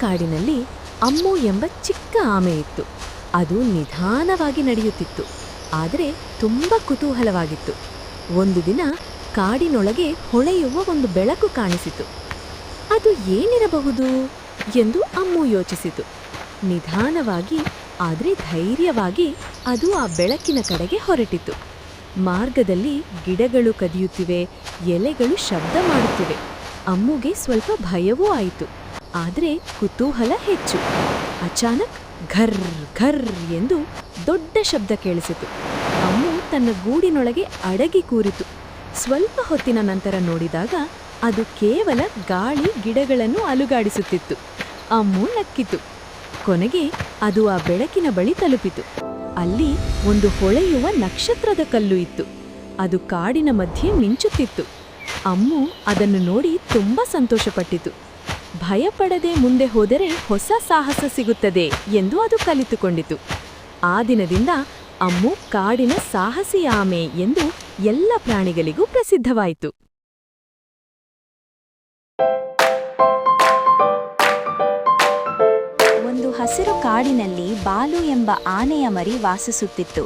ಕಾಡಿನಲ್ಲಿ ಅಮ್ಮು ಎಂಬ ಚಿಕ್ಕ ಆಮೆ ಇತ್ತು. ಅದು ನಿಧಾನವಾಗಿ ನಡೆಯುತ್ತಿತ್ತು, ಆದರೆ ತುಂಬ ಕುತೂಹಲವಾಗಿತ್ತು. ಒಂದು ದಿನ ಕಾಡಿನೊಳಗೆ ಹೊಳೆಯುವ ಒಂದು ಬೆಳಕು ಕಾಣಿಸಿತು. ಅದು ಏನಿರಬಹುದು ಎಂದು ಅಮ್ಮು ಯೋಚಿಸಿತು. ನಿಧಾನವಾಗಿ ಆದರೆ ಧೈರ್ಯವಾಗಿ ಅದು ಆ ಬೆಳಕಿನ ಕಡೆಗೆ ಹೊರಟಿತು. ಮಾರ್ಗದಲ್ಲಿ ಗಿಡಗಳು ಕದಿಯುತ್ತಿವೆ, ಎಲೆಗಳು ಶಬ್ದ ಮಾಡುತ್ತಿವೆ. ಅಮ್ಮುಗೆ ಸ್ವಲ್ಪ ಭಯವೂ ಆಯಿತು, ಆದರೆ ಕುತೂಹಲ ಹೆಚ್ಚು. ಅಚಾನಕ್ ಘರ್ ಘರ್ ಎಂದು ದೊಡ್ಡ ಶಬ್ದ ಕೇಳಿಸಿತು. ಅಮ್ಮು ತನ್ನ ಗೂಡಿನೊಳಗೆ ಅಡಗಿ ಕೂರಿತು. ಸ್ವಲ್ಪ ಹೊತ್ತಿನ ನಂತರ ನೋಡಿದಾಗ ಅದು ಕೇವಲ ಗಾಳಿ ಗಿಡಗಳನ್ನು ಅಲುಗಾಡಿಸುತ್ತಿತ್ತು. ಅಮ್ಮು ನಕ್ಕಿತು. ಕೊನೆಗೆ ಅದು ಆ ಬೆಳಕಿನ ಬಳಿ ತಲುಪಿತು. ಅಲ್ಲಿ ಒಂದು ಹೊಳೆಯುವ ನಕ್ಷತ್ರದ ಕಲ್ಲು ಇತ್ತು. ಅದು ಕಾಡಿನ ಮಧ್ಯೆ ಮಿಂಚುತ್ತಿತ್ತು. ಅಮ್ಮು ಅದನ್ನು ನೋಡಿ ತುಂಬ ಸಂತೋಷಪಟ್ಟಿತು. ಭಯಪಡದೆ ಮುಂದೆ ಹೋದರೆ ಹೊಸ ಸಾಹಸ ಸಿಗುತ್ತದೆ ಎಂದು ಅದು ಕಲಿತುಕೊಂಡಿತು. ಆ ದಿನದಿಂದ ಅಮ್ಮು ಕಾಡಿನ ಸಾಹಸಿ ಆಮೆ ಎಂದು ಎಲ್ಲ ಪ್ರಾಣಿಗಳಿಗೂ ಪ್ರಸಿದ್ಧವಾಯಿತು. ಒಂದು ಹಸಿರು ಕಾಡಿನಲ್ಲಿ ಬಾಲು ಎಂಬ ಆನೆಯ ಮರಿ ವಾಸಿಸುತ್ತಿತ್ತು.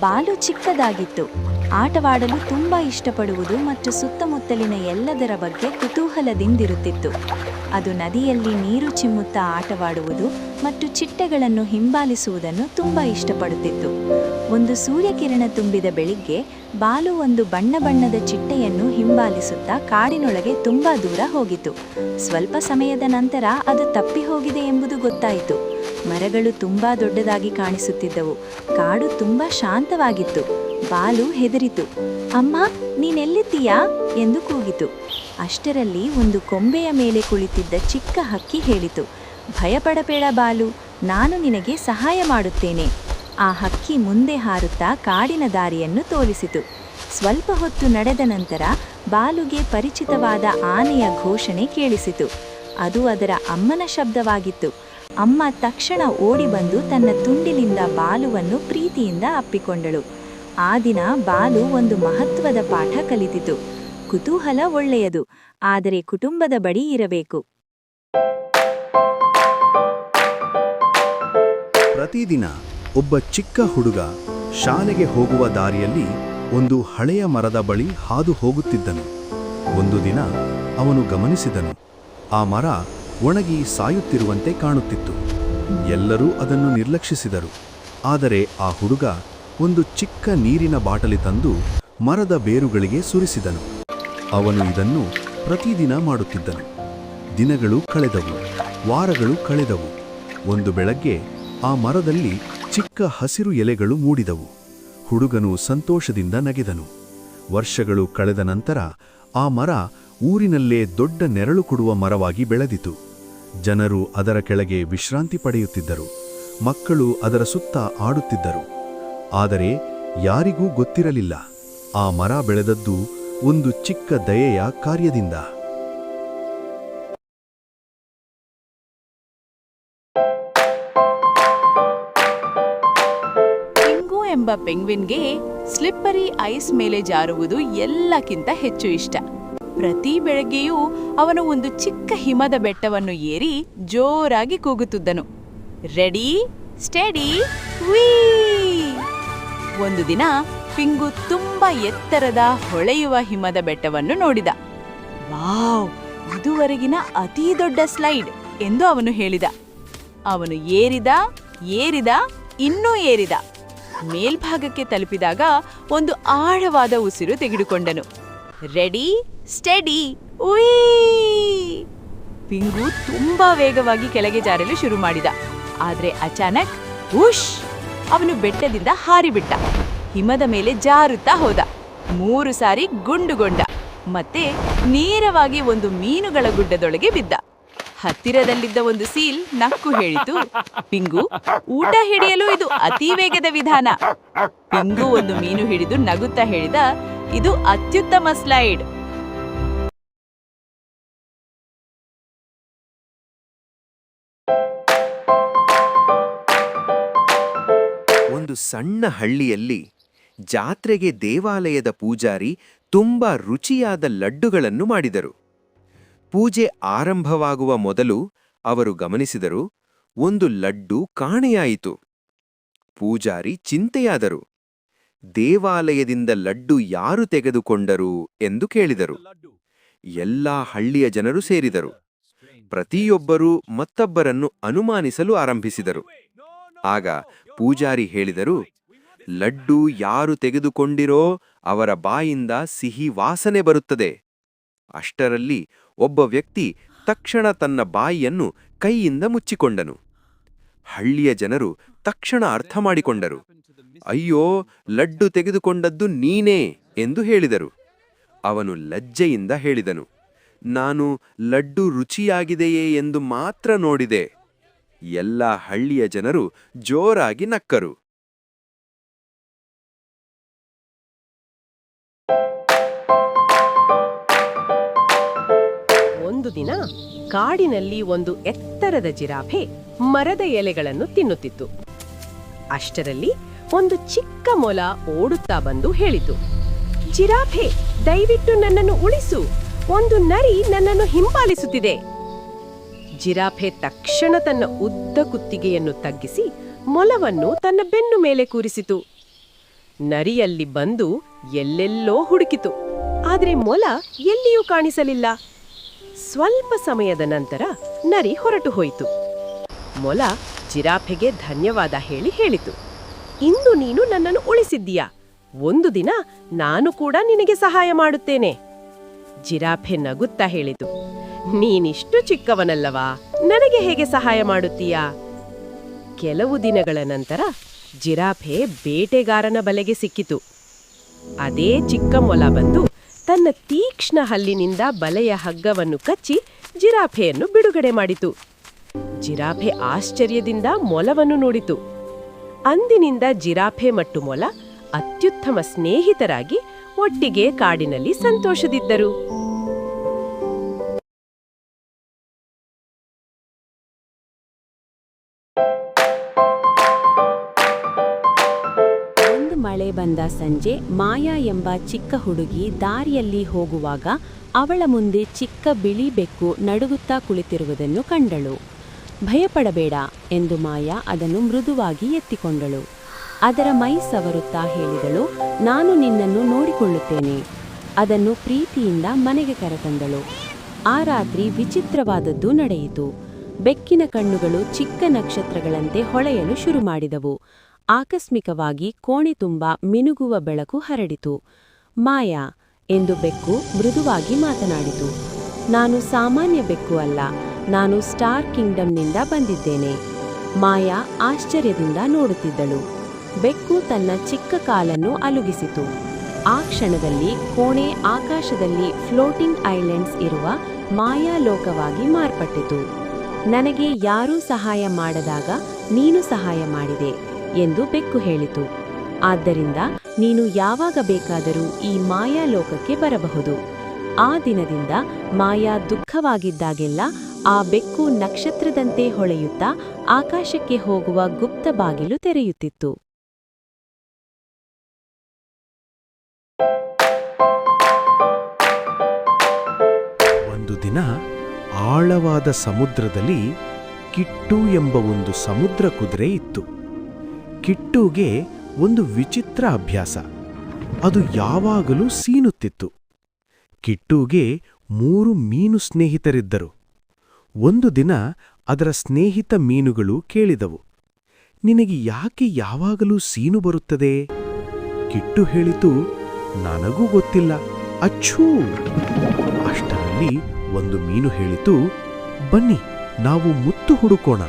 ಬಾಲು ಚಿಕ್ಕದಾಗಿತ್ತು. ಆಟವಾಡಲು ತುಂಬ ಇಷ್ಟಪಡುವುದು ಮತ್ತು ಸುತ್ತಮುತ್ತಲಿನ ಎಲ್ಲದರ ಬಗ್ಗೆ ಕುತೂಹಲದಿಂದಿರುತ್ತಿತ್ತು. ಅದು ನದಿಯಲ್ಲಿ ನೀರು ಚಿಮ್ಮುತ್ತಾ ಆಟವಾಡುವುದು ಮತ್ತು ಚಿಟ್ಟೆಗಳನ್ನು ಹಿಂಬಾಲಿಸುವುದನ್ನು ತುಂಬ ಇಷ್ಟಪಡುತ್ತಿತ್ತು. ಒಂದು ಸೂರ್ಯಕಿರಣ ತುಂಬಿದ ಬೆಳಿಗ್ಗೆ ಬಾಲು ಒಂದು ಬಣ್ಣ ಬಣ್ಣದ ಚಿಟ್ಟೆಯನ್ನು ಹಿಂಬಾಲಿಸುತ್ತಾ ಕಾಡಿನೊಳಗೆ ತುಂಬ ದೂರ ಹೋಗಿತು. ಸ್ವಲ್ಪ ಸಮಯದ ನಂತರ ಅದು ತಪ್ಪಿ ಹೋಗಿದೆ ಎಂಬುದು ಗೊತ್ತಾಯಿತು. ಮರಗಳು ತುಂಬ ದೊಡ್ಡದಾಗಿ ಕಾಣಿಸುತ್ತಿದ್ದವು. ಕಾಡು ತುಂಬ ಶಾಂತವಾಗಿತ್ತು. ಬಾಲು ಹೆದರಿತು. ಅಮ್ಮ, ನೀನೆಲ್ಲಿದ್ದೀಯಾ ಎಂದು ಕೂಗಿತು. ಅಷ್ಟರಲ್ಲಿ ಒಂದು ಕೊಂಬೆಯ ಮೇಲೆ ಕುಳಿತಿದ್ದ ಚಿಕ್ಕ ಹಕ್ಕಿ ಹೇಳಿತು, ಭಯಪಡಬೇಡ ಬಾಲು, ನಾನು ನಿನಗೆ ಸಹಾಯ ಮಾಡುತ್ತೇನೆ. ಆ ಹಕ್ಕಿ ಮುಂದೆ ಹಾರುತ್ತಾ ಕಾಡಿನ ದಾರಿಯನ್ನು ತೋರಿಸಿತು. ಸ್ವಲ್ಪ ಹೊತ್ತು ನಡೆದ ನಂತರ ಬಾಲುಗೆ ಪರಿಚಿತವಾದ ಆನೆಯ ಘೋಷಣೆ ಕೇಳಿಸಿತು. ಅದು ಅದರ ಅಮ್ಮನ ಶಬ್ದವಾಗಿತ್ತು. ಅಮ್ಮ ತಕ್ಷಣ ಓಡಿ ಬಂದು ತನ್ನ ತುಂಡಿಲಿಂದ ಬಾಲುವನ್ನು ಪ್ರೀತಿಯಿಂದ ಅಪ್ಪಿಕೊಂಡಳು. ಆ ದಿನ ಬಾಲು ಒಂದು ಮಹತ್ವದ ಪಾಠ ಕಲಿತಿತು. ಕುತೂಹಲ ಒಳ್ಳೆಯದು, ಆದರೆ ಕುಟುಂಬದ ಬಳಿ ಇರಬೇಕು. ಪ್ರತಿದಿನ ಒಬ್ಬ ಚಿಕ್ಕ ಹುಡುಗ ಶಾಲೆಗೆ ಹೋಗುವ ದಾರಿಯಲ್ಲಿ ಒಂದು ಹಳೆಯ ಮರದ ಬಳಿ ಹಾದು ಹೋಗುತ್ತಿದ್ದನು. ಒಂದು ದಿನ ಅವನು ಗಮನಿಸಿದನು. ಆ ಮರ ಒಣಗಿ ಸಾಯುತ್ತಿರುವಂತೆ ಕಾಣುತ್ತಿತ್ತು. ಎಲ್ಲರೂ ಅದನ್ನು ನಿರ್ಲಕ್ಷಿಸಿದರು. ಆದರೆ ಆ ಹುಡುಗ ಒಂದು ಚಿಕ್ಕ ನೀರಿನ ಬಾಟಲಿ ತಂದು ಮರದ ಬೇರುಗಳಿಗೆ ಸುರಿಸಿದನು. ಅವನು ಇದನ್ನು ಪ್ರತಿದಿನ ಮಾಡುತ್ತಿದ್ದನು. ದಿನಗಳು ಕಳೆದವು, ವಾರಗಳು ಕಳೆದವು. ಒಂದು ಬೆಳಗ್ಗೆ ಆ ಮರದಲ್ಲಿ ಚಿಕ್ಕ ಹಸಿರು ಎಲೆಗಳು ಮೂಡಿದವು. ಹುಡುಗನು ಸಂತೋಷದಿಂದ ನಗೆದನು. ವರ್ಷಗಳು ಕಳೆದ ನಂತರ ಆ ಮರ ಊರಿನಲ್ಲೇ ದೊಡ್ಡ ನೆರಳು ಕೊಡುವ ಮರವಾಗಿ ಬೆಳೆದಿತು. ಜನರು ಅದರ ಕೆಳಗೆ ವಿಶ್ರಾಂತಿ ಪಡೆಯುತ್ತಿದ್ದರು. ಮಕ್ಕಳು ಅದರ ಸುತ್ತ ಆಡುತ್ತಿದ್ದರು. ಆದರೆ ಯಾರಿಗೂ ಗೊತ್ತಿರಲಿಲ್ಲ, ಆ ಮರ ಬೆಳೆದದ್ದು ಒಂದು ಚಿಕ್ಕ ದಯೆಯ ಕಾರ್ಯದಿಂದ. ಪಿಂಗು ಎಂಬ ಪೆಂಗ್ವಿನ್ಗೆ ಸ್ಲಿಪ್ಪರಿ ಐಸ್ ಮೇಲೆ ಜಾರುವುದು ಎಲ್ಲಕ್ಕಿಂತ ಹೆಚ್ಚು ಇಷ್ಟ. ಪ್ರತಿ ಬೆಳಗ್ಗೆಯೂ ಅವನು ಒಂದು ಚಿಕ್ಕ ಹಿಮದ ಬೆಟ್ಟವನ್ನು ಏರಿ ಜೋರಾಗಿ ಕೂಗುತ್ತಿದ್ದನು, ರೆಡಿ ಸ್ಟೆಡಿ ವೀ. ಒಂದು ದಿನ ಪಿಂಗು ತುಂಬಾ ಎತ್ತರದ ಹೊಳೆಯುವ ಹಿಮದ ಬೆಟ್ಟವನ್ನು ನೋಡಿದ. ವಾವ್, ಇದುವರೆಗಿನ ಅತೀ ದೊಡ್ಡ ಸ್ಲೈಡ್ ಎಂದು ಅವನು ಹೇಳಿದ. ಅವನು ಏರಿದ ಏರಿದ ಇನ್ನೂ ಏರಿದ. ಮೇಲ್ಭಾಗಕ್ಕೆ ತಲುಪಿದಾಗ ಒಂದು ಆಳವಾದ ಉಸಿರು ತೆಗೆದುಕೊಂಡನು. Ready steady ಉಯ್. ಪಿಂಗು ತುಂಬಾ ವೇಗವಾಗಿ ಕೆಳಗೆ ಜಾರಲು ಶುರು ಮಾಡಿದ. ಆದ್ರೆ ಅಚಾನಕ್ ಉಶ್, ಅವನು ಬೆಟ್ಟದಿಂದ ಹಾರಿಬಿಟ್ಟ. ಹಿಮದ ಮೇಲೆ ಜಾರುತ್ತಾ ಹೋದ. 3 ಸಾರಿ ಗುಂಡುಗೊಂಡ ಮತ್ತೆ ನೇರವಾಗಿ ಒಂದು ಮೀನುಗಳ ಗುಡ್ಡದೊಳಗೆ ಬಿದ್ದ. ಹತ್ತಿರದಲ್ಲಿದ್ದ ಒಂದು ಸೀಲ್ ನಕ್ಕು ಹೇಳಿತು, ಪಿಂಗು, ಊಟ ಹಿಡಿಯಲು ಇದು ಅತಿ ವೇಗದ ವಿಧಾನ. ಪಿಂಗು ಒಂದು ಮೀನು ಹಿಡಿದು ನಗುತ್ತಾ ಹೇಳಿದ, ಇದು ಅತ್ಯುತ್ತಮ ಸ್ಲೈಡ್. ಒಂದು ಸಣ್ಣ ಹಳ್ಳಿಯಲ್ಲಿ ಜಾತ್ರೆಗೆ ದೇವಾಲಯದ ಪೂಜಾರಿ ತುಂಬಾ ರುಚಿಯಾದ ಲಡ್ಡುಗಳನ್ನು ಮಾಡಿದರು. ಪೂಜೆ ಆರಂಭವಾಗುವ ಮೊದಲು ಅವರು ಗಮನಿಸಿದರು, ಒಂದು ಲಡ್ಡು ಕಾಣೆಯಾಯಿತು. ಪೂಜಾರಿ ಚಿಂತೆಯಾದರು. ದೇವಾಲಯದಿಂದ ಲಡ್ಡು ಯಾರು ತೆಗೆದುಕೊಂಡರು ಎಂದು ಕೇಳಿದರು. ಎಲ್ಲಾ ಹಳ್ಳಿಯ ಜನರು ಸೇರಿದರು. ಪ್ರತಿಯೊಬ್ಬರೂ ಮತ್ತೊಬ್ಬರನ್ನು ಅನುಮಾನಿಸಲು ಆರಂಭಿಸಿದರು. ಆಗ ಪೂಜಾರಿ ಹೇಳಿದರು, ಲಡ್ಡು ಯಾರು ತೆಗೆದುಕೊಂಡಿರೋ ಅವರ ಬಾಯಿಂದ ಸಿಹಿ ವಾಸನೆ ಬರುತ್ತದೆ. ಅಷ್ಟರಲ್ಲಿ ಒಬ್ಬ ವ್ಯಕ್ತಿ ತಕ್ಷಣ ತನ್ನ ಬಾಯಿಯನ್ನು ಕೈಯಿಂದ ಮುಚ್ಚಿಕೊಂಡನು. ಹಳ್ಳಿಯ ಜನರು ತಕ್ಷಣ ಅರ್ಥ ಮಾಡಿಕೊಂಡರು. ಅಯ್ಯೋ, ಲಡ್ಡು ತೆಗೆದುಕೊಂಡದ್ದು ನೀನೇ ಎಂದು ಹೇಳಿದರು. ಅವನು ಲಜ್ಜೆಯಿಂದ ಹೇಳಿದನು, ನಾನು ಲಡ್ಡು ರುಚಿಯಾಗಿದೆಯೇ ಎಂದು ಮಾತ್ರ ನೋಡಿದೆ. ಎಲ್ಲ ಹಳ್ಳಿಯ ಜನರು ಜೋರಾಗಿ ನಕ್ಕರು. ಒಂದು ದಿನ ಕಾಡಿನಲ್ಲಿ ಒಂದು ಎತ್ತರದ ಜಿರಾಫೆ ಮರದ ಎಲೆಗಳನ್ನು ತಿನ್ನುತ್ತಿತ್ತು. ಅಷ್ಟರಲ್ಲಿ ಒಂದು ಚಿಕ್ಕ ಮೊಲ ಓಡುತ್ತಾ ಬಂದು ಹೇಳಿತು, ಜಿರಾಫೆ, ದಯವಿಟ್ಟು ನನ್ನನ್ನು ಉಳಿಸು, ಒಂದು ನರಿ ನನ್ನನ್ನು ಹಿಂಬಾಲಿಸುತ್ತಿದೆ. ಜಿರಾಫೆ ತಕ್ಷಣ ತನ್ನ ಉದ್ದ ಕುತ್ತಿಗೆಯನ್ನು ತಗ್ಗಿಸಿ ಮೊಲವನ್ನು ತನ್ನ ಬೆನ್ನು ಮೇಲೆ ಕೂರಿಸಿತು. ನರಿಯಲ್ಲಿ ಬಂದು ಎಲ್ಲೆಲ್ಲೋ ಹುಡುಕಿತು, ಆದರೆ ಮೊಲ ಎಲ್ಲಿಯೂ ಕಾಣಿಸಲಿಲ್ಲ. ಸ್ವಲ್ಪ ಸಮಯದ ನಂತರ ನರಿ ಹೊರಟು ಹೋಯಿತು. ಮೊಲ ಜಿರಾಫೆಗೆ ಧನ್ಯವಾದ ಹೇಳಿತು, ಇಂದು ನೀನು ನನ್ನನ್ನು ಉಳಿಸಿದ್ದೀಯಾ, ಒಂದು ದಿನ ನಾನು ಕೂಡ ನಿನಗೆ ಸಹಾಯ ಮಾಡುತ್ತೇನೆ. ಜಿರಾಫೆ ನಗುತ್ತಾ ಹೇಳಿತು, ನೀನಿಷ್ಟು ಚಿಕ್ಕವನಲ್ಲವಾ, ನನಗೆ ಹೇಗೆ ಸಹಾಯ ಮಾಡುತ್ತೀಯಾ? ಕೆಲವು ದಿನಗಳ ನಂತರ ಜಿರಾಫೆ ಬೇಟೆಗಾರನ ಬಲೆಗೆ ಸಿಕ್ಕಿತು. ಅದೇ ಚಿಕ್ಕ ಮೊಲ ಬಂದು ತನ್ನ ತೀಕ್ಷ್ಣ ಹಲ್ಲಿನಿಂದ ಬಲೆಯ ಹಗ್ಗವನ್ನು ಕಚ್ಚಿ ಜಿರಾಫೆಯನ್ನು ಬಿಡುಗಡೆ ಮಾಡಿತು. ಜಿರಾಫೆ ಆಶ್ಚರ್ಯದಿಂದ ಮೊಲವನ್ನು ನೋಡಿತು. ಅಂದಿನಿಂದ ಜಿರಾಫೆ ಮತ್ತು ಮೊಲ ಅತ್ಯುತ್ತಮ ಸ್ನೇಹಿತರಾಗಿ ಒಟ್ಟಿಗೆ ಕಾಡಿನಲ್ಲಿ ಸಂತೋಷದಿದ್ದರು. ಒಂದು ಮಳೆ ಬಂದ ಸಂಜೆ ಮಾಯಾ ಎಂಬ ಚಿಕ್ಕ ಹುಡುಗಿ ದಾರಿಯಲ್ಲಿ ಹೋಗುವಾಗ ಅವಳ ಮುಂದೆ ಚಿಕ್ಕ ಬಿಳಿ ಬೆಕ್ಕು ನಡುಗುತ್ತಾ ಕುಳಿತಿರುವುದನ್ನು ಕಂಡಳು. ಭಯಪಡಬೇಡ ಎಂದು ಮಾಯಾ ಅದನ್ನು ಮೃದುವಾಗಿ ಎತ್ತಿಕೊಂಡಳು. ಅದರ ಮೈ ಸವರುತ್ತಾ ಹೇಳಿದಳು, ನಾನು ನಿನ್ನನ್ನು ನೋಡಿಕೊಳ್ಳುತ್ತೇನೆ. ಅದನ್ನು ಪ್ರೀತಿಯಿಂದ ಮನೆಗೆ ಕರೆತಂದಳು. ಆ ರಾತ್ರಿ ವಿಚಿತ್ರವಾದದ್ದು ನಡೆಯಿತು. ಬೆಕ್ಕಿನ ಕಣ್ಣುಗಳು ಚಿಕ್ಕ ನಕ್ಷತ್ರಗಳಂತೆ ಹೊಳೆಯಲು ಶುರು ಮಾಡಿದವು. ಆಕಸ್ಮಿಕವಾಗಿ ಕೋಣೆ ತುಂಬ ಮಿನುಗುವ ಬೆಳಕು ಹರಡಿತು. ಮಾಯಾ ಎಂದು ಬೆಕ್ಕು ಮೃದುವಾಗಿ ಮಾತನಾಡಿತು. ನಾನು ಸಾಮಾನ್ಯ ಬೆಕ್ಕು ಅಲ್ಲ, ನಾನು ಸ್ಟಾರ್ ಕಿಂಗ್ಡಮ್ನಿಂದ ಬಂದಿದ್ದೇನೆ. ಮಾಯಾ ಆಶ್ಚರ್ಯದಿಂದ ನೋಡುತ್ತಿದ್ದಳು. ಬೆಕ್ಕು ತನ್ನ ಚಿಕ್ಕ ಕಾಲನ್ನು ಅಲುಗಿಸಿತು. ಆ ಕ್ಷಣದಲ್ಲಿ ಕೋಣೆ ಆಕಾಶದಲ್ಲಿ ಫ್ಲೋಟಿಂಗ್ ಐಲ್ಯಾಂಡ್ಸ್ ಇರುವ ಮಾಯಾ ಲೋಕವಾಗಿ ಮಾರ್ಪಟ್ಟಿತು. ನನಗೆ ಯಾರೂ ಸಹಾಯ ಮಾಡದಾಗ ನೀನು ಸಹಾಯ ಮಾಡಿದೆ ಎಂದು ಬೆಕ್ಕು ಹೇಳಿತು. ಆದ್ದರಿಂದ ನೀನು ಯಾವಾಗ ಬೇಕಾದರೂ ಈ ಮಾಯಾ ಲೋಕಕ್ಕೆ ಬರಬಹುದು. ಆ ದಿನದಿಂದ ಮಾಯಾ ದುಃಖವಾಗಿದ್ದಾಗೆಲ್ಲ ಆ ಬೆಕ್ಕು ನಕ್ಷತ್ರದಂತೆ ಹೊಳೆಯುತ್ತಾ ಆಕಾಶಕ್ಕೆ ಹೋಗುವ ಗುಪ್ತ ಬಾಗಿಲು ತೆರೆಯುತ್ತಿತ್ತು. ಒಂದು ದಿನ ಆಳವಾದ ಸಮುದ್ರದಲ್ಲಿ ಕಿಟ್ಟು ಎಂಬ ಒಂದು ಸಮುದ್ರ ಕುದುರೆ ಇತ್ತು. ಕಿಟ್ಟುಗೆ ಒಂದು ವಿಚಿತ್ರ ಅಭ್ಯಾಸ. ಅದು ಯಾವಾಗಲೂ ಸೀನುತ್ತಿತ್ತು. ಕಿಟ್ಟುಗೆ 3 ಮೀನು ಸ್ನೇಹಿತರಿದ್ದರು. ಒಂದು ದಿನ ಅದರ ಸ್ನೇಹಿತ ಮೀನುಗಳು ಕೇಳಿದವು, ನಿನಗೆ ಯಾಕೆ ಯಾವಾಗಲೂ ಸೀನು ಬರುತ್ತದೆ? ಕಿಟ್ಟು ಹೇಳಿತು, ನನಗೂ ಗೊತ್ತಿಲ್ಲ, ಅಚ್ಚೂ. ಅಷ್ಟರಲ್ಲಿ ಒಂದು ಮೀನು ಹೇಳಿತು, ಬನ್ನಿ ನಾವು ಮುತ್ತು ಹುಡುಕೋಣ.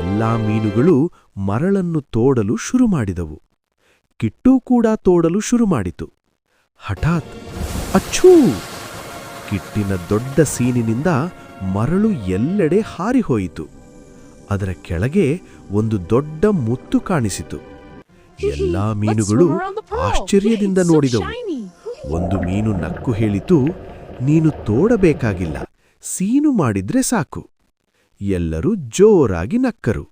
ಎಲ್ಲಾ ಮೀನುಗಳು ಮರಳನ್ನು ತೋಡಲು ಶುರು ಮಾಡಿದವು. ಕಿಟ್ಟು ಕೂಡ ತೋಡಲು ಶುರು ಮಾಡಿತು. ಹಠಾತ್ ಅಚ್ಚೂ! ಕಿಟ್ಟಿನ ದೊಡ್ಡ ಸೀನಿನಿಂದ ಮರಳು ಎಲ್ಲೆಡೆ ಹಾರಿಹೋಯಿತು. ಅದರ ಕೆಳಗೆ ಒಂದು ದೊಡ್ಡ ಮುತ್ತು ಕಾಣಿಸಿತು. ಎಲ್ಲಾ ಮೀನುಗಳು ಆಶ್ಚರ್ಯದಿಂದ ನೋಡಿದವು. ಒಂದು ಮೀನು ನಕ್ಕು ಹೇಳಿತು, ನೀನು ತೋಡಬೇಕಾಗಿಲ್ಲ, ಸೀನು ಮಾಡಿದ್ರೆ ಸಾಕು. ಎಲ್ಲರೂ ಜೋರಾಗಿ ನಕ್ಕರು.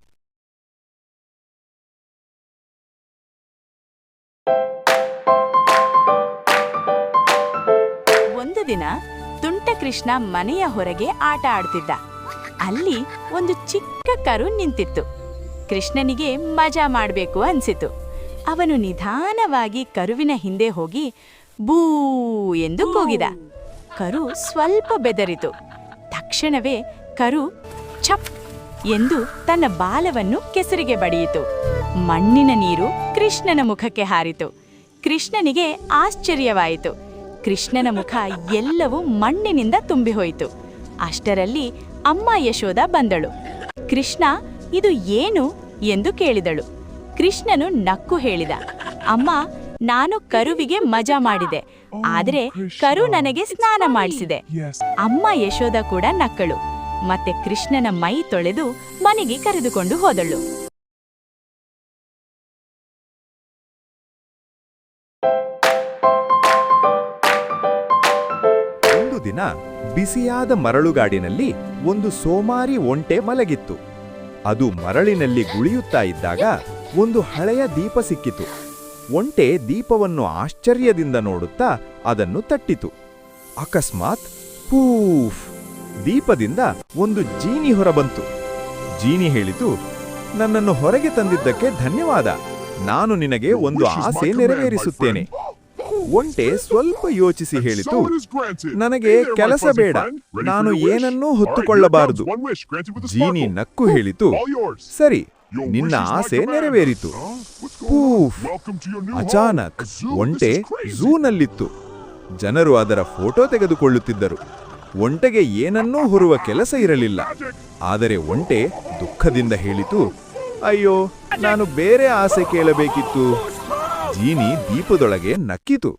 ಒಂದು ದಿನ ತುಂಟ ಕೃಷ್ಣ ಮನೆಯ ಹೊರಗೆ ಆಟ ಆಡ್ತಿದ್ದ. ಅಲ್ಲಿ ಒಂದು ಚಿಕ್ಕ ಕರು ನಿಂತಿತ್ತು. ಕೃಷ್ಣನಿಗೆ ಮಜಾ ಮಾಡಬೇಕು ಅನ್ಸಿತು. ಅವನು ನಿಧಾನವಾಗಿ ಕರುವಿನ ಹಿಂದೆ ಹೋಗಿ ಬೂ ಎಂದು ಕೂಗಿದ. ಕರು ಸ್ವಲ್ಪ ಬೆದರಿತು. ತಕ್ಷಣವೇ ಕರು ಛಪ್ ಎಂದು ತನ್ನ ಬಾಲವನ್ನು ಕೆಸರಿಗೆ ಬಡಿಯಿತು. ಮಣ್ಣಿನ ನೀರು ಕೃಷ್ಣನ ಮುಖಕ್ಕೆ ಹಾರಿತು. ಕೃಷ್ಣನಿಗೆ ಆಶ್ಚರ್ಯವಾಯಿತು. ಕೃಷ್ಣನ ಮುಖ ಎಲ್ಲವೂ ಮಣ್ಣಿನಿಂದ ತುಂಬಿಹೋಯಿತು. ಅಷ್ಟರಲ್ಲಿ ಅಮ್ಮ ಯಶೋದ ಬಂದಳು. ಕೃಷ್ಣ, ಇದು ಏನು ಎಂದು ಕೇಳಿದಳು. ಕೃಷ್ಣನು ನಕ್ಕು ಹೇಳಿದ, ಅಮ್ಮ, ನಾನು ಕರುವಿಗೆ ಮಜಾ ಮಾಡಿದೆ, ಆದರೆ ಕರು ನನಗೆ ಸ್ನಾನ ಮಾಡಿಸಿದೆ. ಅಮ್ಮ ಯಶೋದ ಕೂಡ ನಕ್ಕಳು. ಮತ್ತೆ ಕೃಷ್ಣನ ಮೈ ತೊಳೆದು ಮನೆಗೆ ಕರೆದುಕೊಂಡು ಹೋದಳು. ಒಂದು ದಿನ ಬಿಸಿಯಾದ ಮರಳುಗಾಡಿನಲ್ಲಿ ಒಂದು ಸೋಮಾರಿ ಒಂಟೆ ಮಲಗಿತ್ತು. ಅದು ಮರಳಿನಲ್ಲಿ ಗುಳಿಯುತ್ತಾ ಇದ್ದಾಗ ಒಂದು ಹಳೆಯ ದೀಪ ಸಿಕ್ಕಿತು. ಒಂಟೆ ದೀಪವನ್ನು ಆಶ್ಚರ್ಯದಿಂದ ನೋಡುತ್ತಾ ಅದನ್ನು ತಟ್ಟಿತು. ಅಕಸ್ಮಾತ್ ಪೂಫ್! ದೀಪದಿಂದ ಒಂದು ಜೀನಿ ಹೊರಬಂತು. ಜೀನಿ ಹೇಳಿತು, ನನ್ನನ್ನು ಹೊರಗೆ ತಂದಿದ್ದಕ್ಕೆ ಧನ್ಯವಾದ. ನಾನು ನಿನಗೆ ಒಂದು ಆಸೆ ನೆರವೇರಿಸುತ್ತೇನೆ. ಒಂಟೆ ಸ್ವಲ್ಪ ಯೋಚಿಸಿ ಹೇಳಿತು, ನನಗೆ ಕೆಲಸ ಬೇಡ, ನಾನು ಏನನ್ನೂ ಹೊತ್ತುಕೊಳ್ಳಬಾರದು. ಜೀನಿ ನಕ್ಕು ಹೇಳಿತು, ಸರಿ, ನಿನ್ನ ಆಸೆ ನೆರವೇರಿತು. ಪೂಫ್! ಅಚಾನಕ್ ಒಂಟೆ ಝೂನಲ್ಲಿತ್ತು. ಜನರು ಅದರ ಫೋಟೋ ತೆಗೆದುಕೊಳ್ಳುತ್ತಿದ್ದರು. ಒಂಟೆಗೆ ಏನನ್ನೂ ಹೊರುವ ಕೆಲಸ ಇರಲಿಲ್ಲ. ಆದರೆ ಒಂಟೆ ದುಃಖದಿಂದ ಹೇಳಿತು, ಅಯ್ಯೋ, ನಾನು ಬೇರೆ ಆಸೆ ಕೇಳಬೇಕಿತ್ತು. ಜೀನಿ ದೀಪದೊಳಗೆ ನಕ್ಕಿತು.